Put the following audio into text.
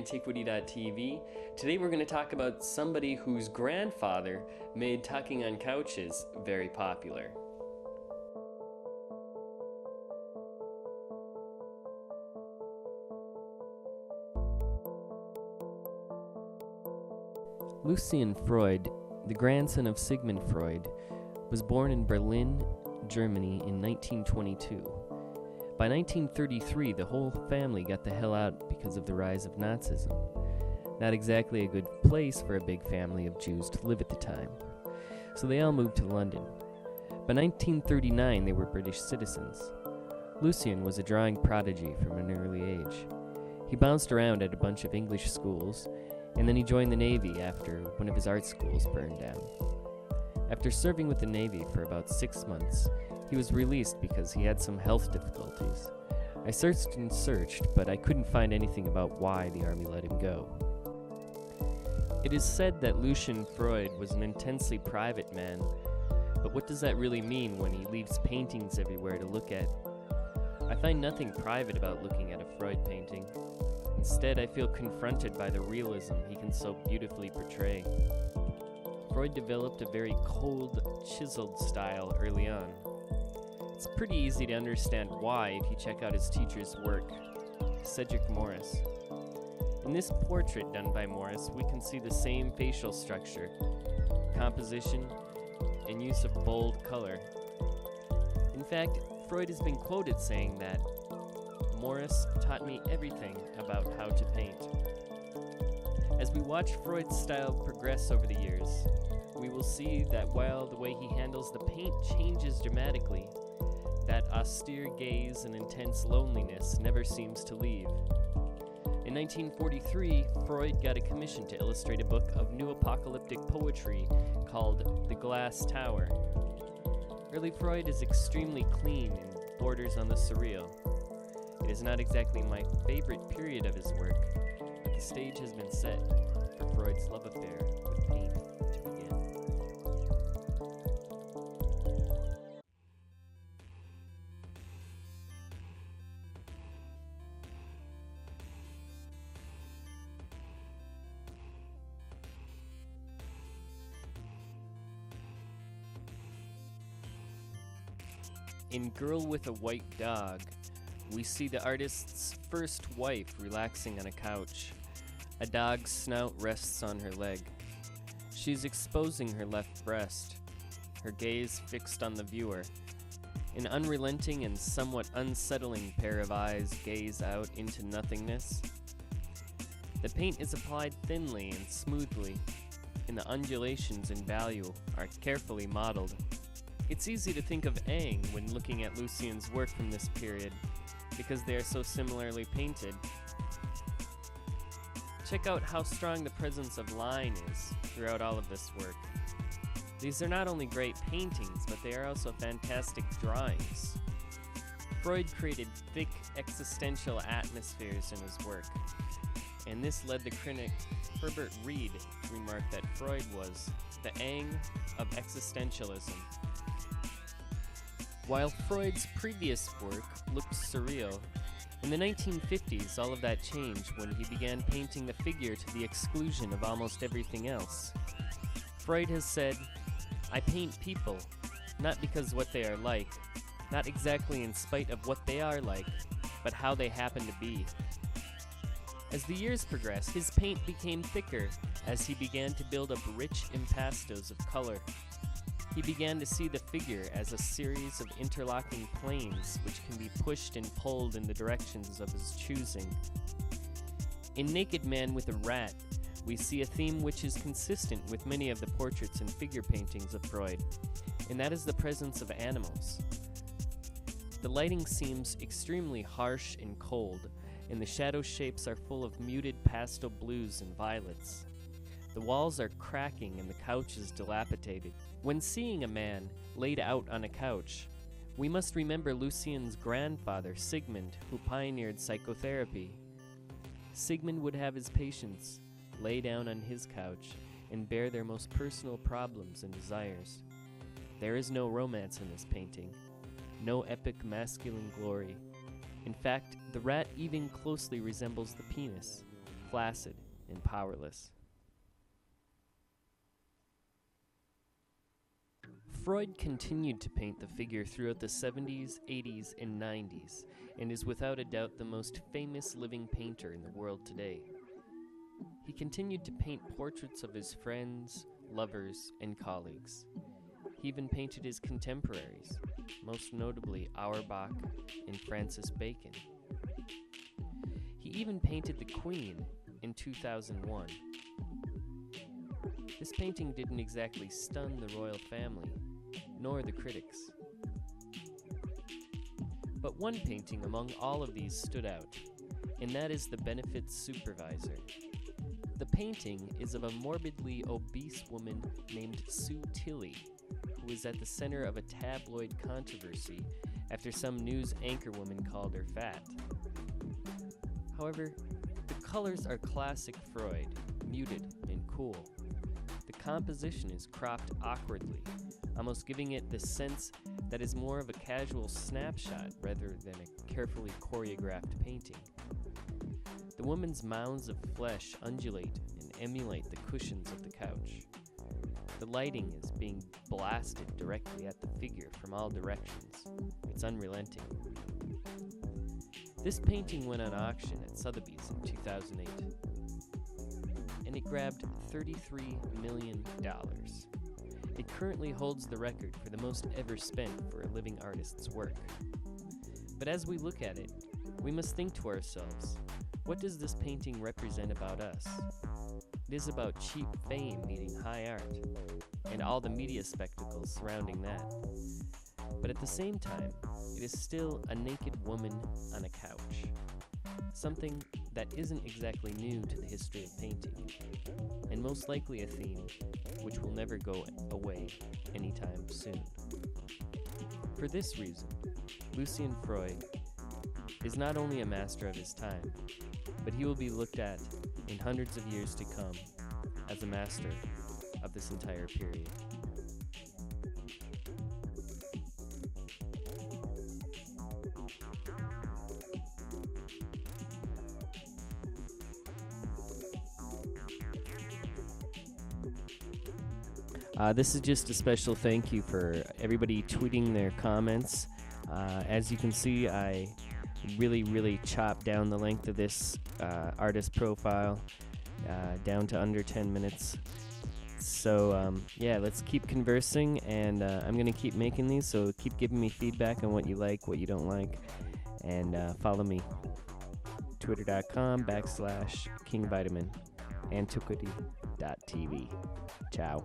Antiquity.tv. Today we're going to talk about somebody whose grandfather made tucking on couches very popular. Lucian Freud, the grandson of Sigmund Freud, was born in Berlin, Germany in 1922. By 1933, the whole family got the hell out because of the rise of Nazism. Not exactly a good place for a big family of Jews to live at the time. So they all moved to London. By 1939, they were British citizens. Lucien was a drawing prodigy from an early age. He bounced around at a bunch of English schools, and then he joined the Navy after one of his art schools burned down. After serving with the Navy for about 6 months, he was released because he had some health difficulties. I searched and searched, but I couldn't find anything about why the Army let him go. It is said that Lucian Freud was an intensely private man, but what does that really mean when he leaves paintings everywhere to look at? I find nothing private about looking at a Freud painting. Instead, I feel confronted by the realism he can so beautifully portray. Freud developed a very cold, chiseled style early on. It's pretty easy to understand why if you check out his teacher's work, Cedric Morris. In this portrait done by Morris, we can see the same facial structure, composition, and use of bold color. In fact, Freud has been quoted saying that Morris taught me everything about how to paint. As we watch Freud's style progress over the years, we will see that while the way he handles the paint changes dramatically, that austere gaze and intense loneliness never seems to leave. In 1943, Freud got a commission to illustrate a book of new apocalyptic poetry called The Glass Tower. Early Freud is extremely clean and borders on the surreal. It is not exactly my favorite period of his work, but the stage has been set for Freud's love affair with paint to begin. In Girl with a White Dog, we see the artist's first wife relaxing on a couch. A dog's snout rests on her leg. She's exposing her left breast, her gaze fixed on the viewer. An unrelenting and somewhat unsettling pair of eyes gaze out into nothingness. The paint is applied thinly and smoothly, and the undulations in value are carefully modeled. It's easy to think of Aang when looking at Lucien's work from this period, because they are so similarly painted. Check out how strong the presence of line is throughout all of this work. These are not only great paintings, but they are also fantastic drawings. Freud created thick existential atmospheres in his work, and this led the critic Herbert Reed to remark that Freud was the Aang of existentialism. While Freud's previous work looked surreal, in the 1950s all of that changed when he began painting the figure to the exclusion of almost everything else. Freud has said, "I paint people, not because what they are like, not exactly in spite of what they are like, but how they happen to be." As the years progressed, his paint became thicker as he began to build up rich impastos of color. He began to see the figure as a series of interlocking planes which can be pushed and pulled in the directions of his choosing. In Naked Man with a Rat, we see a theme which is consistent with many of the portraits and figure paintings of Freud, and that is the presence of animals. The lighting seems extremely harsh and cold, and the shadow shapes are full of muted pastel blues and violets. The walls are cracking and the couch is dilapidated. When seeing a man laid out on a couch, we must remember Lucien's grandfather, Sigmund, who pioneered psychotherapy. Sigmund would have his patients lay down on his couch and bear their most personal problems and desires. There is no romance in this painting, no epic masculine glory. In fact, the rat even closely resembles the penis, flaccid and powerless. Freud continued to paint the figure throughout the 70s, 80s, and 90s, and is without a doubt the most famous living painter in the world today. He continued to paint portraits of his friends, lovers, and colleagues. He even painted his contemporaries, most notably Auerbach and Francis Bacon. He even painted the Queen in 2001. This painting didn't exactly stun the royal family, nor the critics. But one painting among all of these stood out, and that is the Benefits Supervisor. The painting is of a morbidly obese woman named Sue Tilley, who is at the center of a tabloid controversy after some news anchorwoman called her fat. However, the colors are classic Freud, muted and cool. The composition is cropped awkwardly, almost giving it the sense that is more of a casual snapshot rather than a carefully choreographed painting. The woman's mounds of flesh undulate and emulate the cushions of the couch. The lighting is being blasted directly at the figure from all directions. It's unrelenting. This painting went on auction at Sotheby's in 2008, and it grabbed $33 million. It currently holds the record for the most ever spent for a living artist's work. But as we look at it, we must think to ourselves, what does this painting represent about us? It is about cheap fame meeting high art, and all the media spectacles surrounding that. But at the same time, it is still a naked woman on a couch, something that isn't exactly new to the history of painting, and most likely a theme which will never go away anytime soon. For this reason, Lucian Freud is not only a master of his time, but he will be looked at in hundreds of years to come as a master of this entire period. This is just a special thank you for everybody tweeting their comments. As you can see, I really chopped down the length of this artist profile down to under 10 minutes. So yeah, let's keep conversing, and I'm going to keep making these, so keep giving me feedback on what you like, what you don't like, and follow me. Twitter.com/KingVitamin, Antiquity.tv. Ciao.